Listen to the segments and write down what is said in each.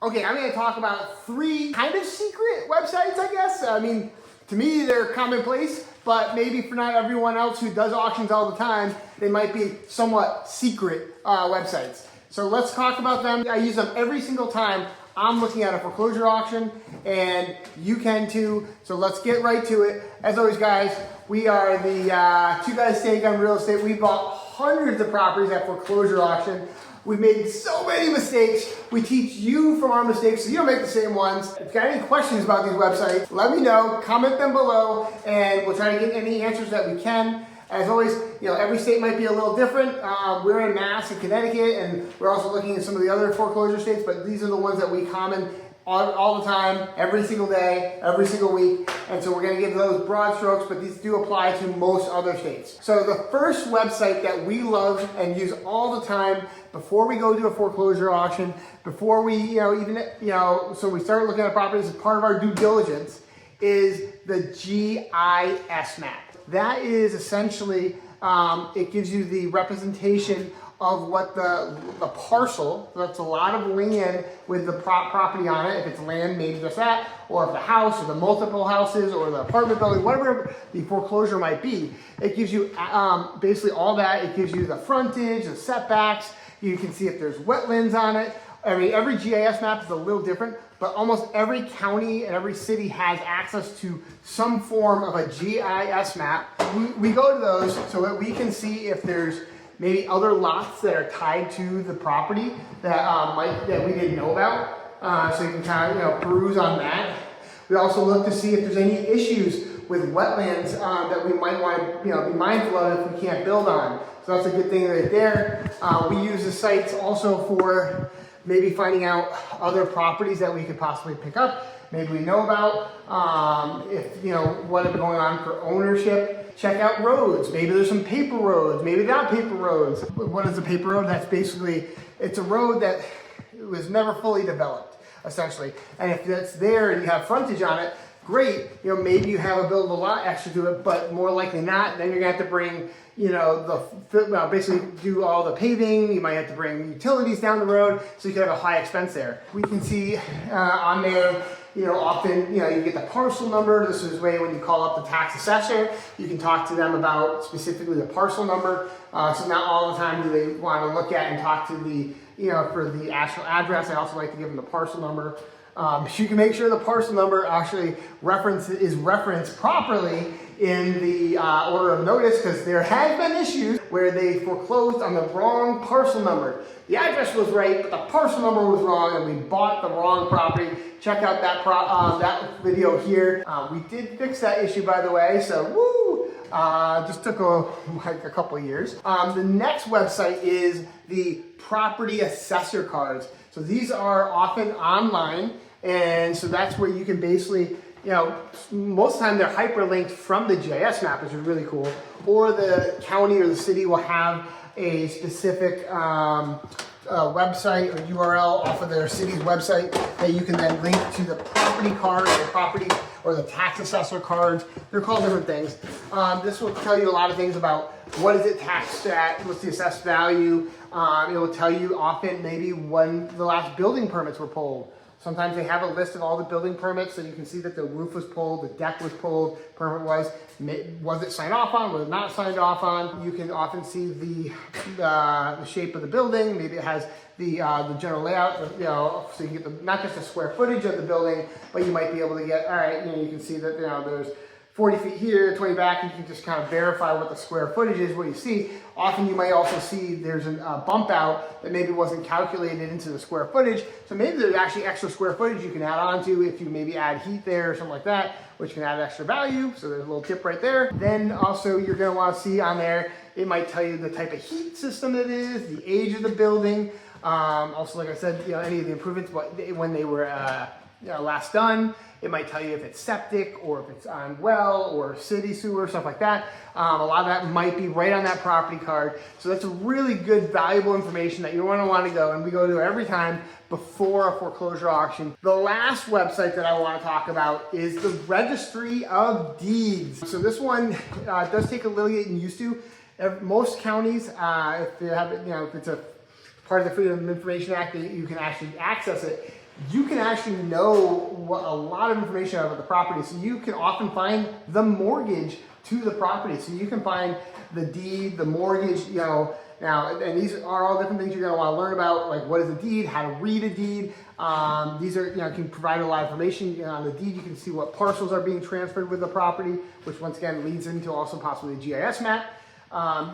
Okay, I'm gonna talk about 3 kind of secret websites, I guess. I mean, to me, they're commonplace, but maybe for not everyone else who does auctions all the time, they might be somewhat secret websites. So let's talk about them. I use them every single time I'm looking at a foreclosure auction, and you can too. So let's get right to it. As always, guys, we are the 2 guys staying on real estate. We bought hundreds of properties at foreclosure auction. We've made so many mistakes. We teach you from our mistakes so you don't make the same ones. If you got any questions about these websites, let me know, comment them below, and we'll try to get any answers that we can. As always, every state might be a little different. We're in Mass and Connecticut, and we're also looking at some of the other foreclosure states, but these are the ones that we comment all the time, every single day, every single week. And so we're gonna give those broad strokes, but these do apply to most other states. So the first website that we love and use all the time before we go to a foreclosure auction, before we, so we start looking at properties as part of our due diligence, is the GIS map. That is essentially, it gives you the representation of what the parcel, that's a lot of land with the property on it, if it's land, maybe just that, or if the house, or the multiple houses, or the apartment building, whatever the foreclosure might be. It gives you basically all that. It gives you the frontage, the setbacks. You can see if there's wetlands on it. Every GIS map is a little different, but almost every county and every city has access to some form of a GIS map. We go to those so that we can see if there's maybe other lots that are tied to the property that we didn't know about. So you can kind of peruse on that. We also look to see if there's any issues with wetlands that we might want to be mindful of if we can't build on. So that's a good thing right there. We use the sites also for maybe finding out other properties that we could possibly pick up, maybe we know about, if what is going on for ownership. Check out roads. Maybe there's some paper roads, maybe not paper roads. What is a paper road? That's basically, it's a road that was never fully developed, essentially. And if that's there and you have frontage on it, great. Maybe you have a buildable lot extra to it, but more likely not, then you're gonna have to bring, basically do all the paving. You might have to bring utilities down the road, so you can have a high expense there. We can see on there, often, you get the parcel number. This is way when you call up the tax assessor, you can talk to them about specifically the parcel number. So not all the time do they want to look at and talk to the, for the actual address. I also like to give them the parcel number. So you can make sure the parcel number actually is referenced properly in the order of notice, because there has been issues where they foreclosed on the wrong parcel number. The address was right, but the parcel number was wrong, and we bought the wrong property. Check out that video here. We did fix that issue, by the way, so woo! Just took a couple of years. The next website is the property assessor cards. So these are often online, and so that's where you can basically, most of the time they're hyperlinked from the GIS map, which is really cool, or the county or the city will have a specific website or URL off of their city's website that you can then link to the property card or the property or the tax assessor cards. They're called different things. This will tell you a lot of things about what is it taxed at, what's the assessed value. It will tell you often maybe when the last building permits were pulled. Sometimes they have a list of all the building permits, so you can see that the roof was pulled, the deck was pulled, was it signed off on, was it not signed off on. You can often see the shape of the building. Maybe it has the general layout, so you can get not just the square footage of the building, but you might be able to get, all right, you can see that there's 40 feet here, 20 back. You can just kind of verify what the square footage is, what you see. Often you might also see there's a bump out that maybe wasn't calculated into the square footage. So maybe there's actually extra square footage you can add on to if you maybe add heat there or something like that, which can add extra value. So there's a little tip right there. Then also you're gonna wanna see on there, it might tell you the type of heat system it is, the age of the building. Also, like I said, any of the improvements, when they were last done. It might tell you if it's septic or if it's on well or city sewer, stuff like that. A lot of that might be right on that property card. So that's a really good, valuable information that you want to go, and we go to every time before a foreclosure auction. The last website that I want to talk about is the Registry of Deeds. So this one does take a little getting used to. Most counties, if they have, if it's a part of the Freedom of Information Act, you can actually access it. you can actually know a lot of information about the property. So you can often find the mortgage to the property. So you can find the deed, the mortgage, you know. Now, and these are all different things you're going to want to learn about, like what is a deed, how to read a deed. These are, you know, can provide a lot of information. You know, on the deed, you can see what parcels are being transferred with the property, which once again leads into also possibly a GIS map.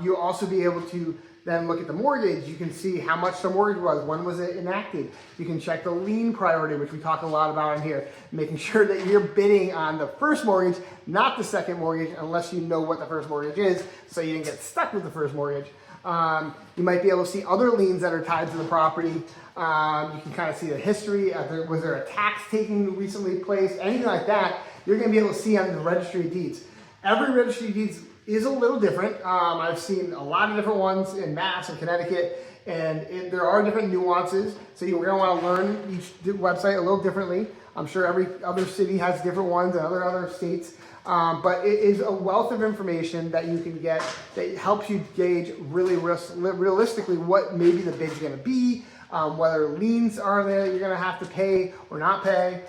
You'll also be able to then look at the mortgage. You can see how much the mortgage was, when was it enacted. You can check the lien priority, which we talk a lot about in here, making sure that you're bidding on the first mortgage, not the second mortgage, unless you know what the first mortgage is, so you didn't get stuck with the first mortgage. You might be able to see other liens that are tied to the property. You can kind of see the history. Was there a tax taking recently placed? Anything like that, you're going to be able to see on the registry of deeds. Every registry of deeds is a little different. I've seen a lot of different ones in Mass and Connecticut, and there are different nuances. So you're going to want to learn each website a little differently. I'm sure every other city has different ones and other states. But it is a wealth of information that you can get that helps you gauge really realistically what maybe the bid's going to be, whether liens are there that you're going to have to pay or not pay,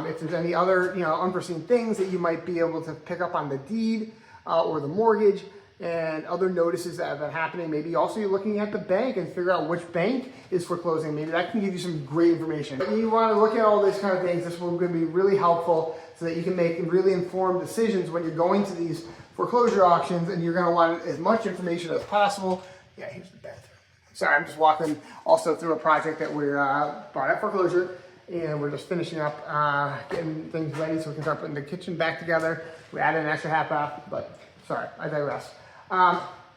if there's any other, you know, unforeseen things that you might be able to pick up on the deed or the mortgage, and other notices that have been happening. Maybe also you're looking at the bank and figure out which bank is foreclosing. Maybe that can give you some great information. But you want to look at all these kind of things. This will be really helpful so that you can make really informed decisions when you're going to these foreclosure auctions, and you're going to want as much information as possible. Yeah, here's the bathroom. Sorry, I'm just walking also through a project that we're bought at Foreclosure, and we're just finishing up getting things ready so we can start putting the kitchen back together. We added an extra half bath, but sorry, I digress.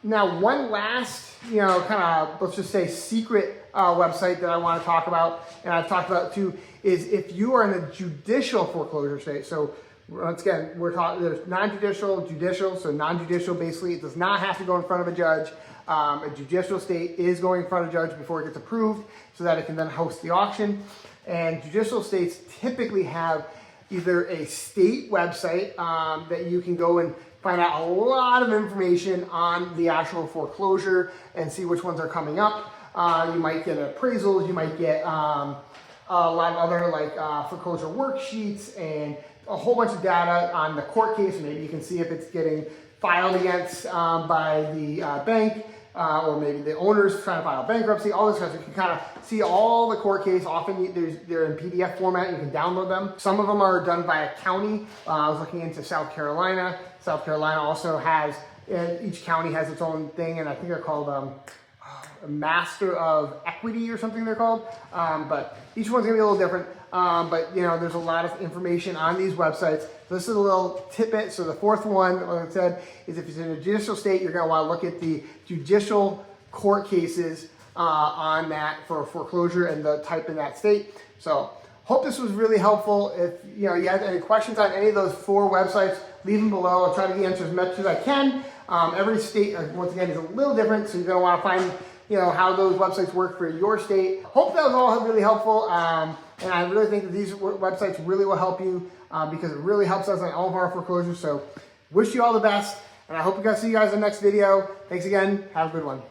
Now, one last, you know, kind of, let's just say secret website that I want to talk about, and I've talked about too, is if you are in a judicial foreclosure state. So once again, we're talking, there's non-judicial, judicial. So non-judicial, basically, it does not have to go in front of a judge. A judicial state is going in front of a judge before it gets approved so that it can then host the auction. And judicial states typically have either a state website that you can go and find out a lot of information on the actual foreclosure and see which ones are coming up. You might get appraisals, you might get a lot of other like foreclosure worksheets and a whole bunch of data on the court case. Maybe you can see if it's getting filed against by the bank, or maybe the owner's trying to file bankruptcy, all this kind of stuff. You can kind of see all the court case. Often they're in PDF format, you can download them. Some of them are done by a county. I was looking into South Carolina. South Carolina also has, each county has its own thing, and I think they're called a Master of Equity or something they're called. But each one's gonna be a little different. But you know, there's a lot of information on these websites. So this is a little tidbit. So the fourth one, like I said, is if it's in a judicial state, you're gonna wanna look at the judicial court cases on that for foreclosure and the type in that state. So hope this was really helpful. If you know you have any questions on any of those 4 websites, leave them below. I'll try to answer as much as I can. Every state, once again, is a little different, so you're gonna wanna find, you know, how those websites work for your state. Hope that was all really helpful. And I really think that these websites really will help you because it really helps us on all of our foreclosures. So wish you all the best, and I hope to see you guys in the next video. Thanks again. Have a good one.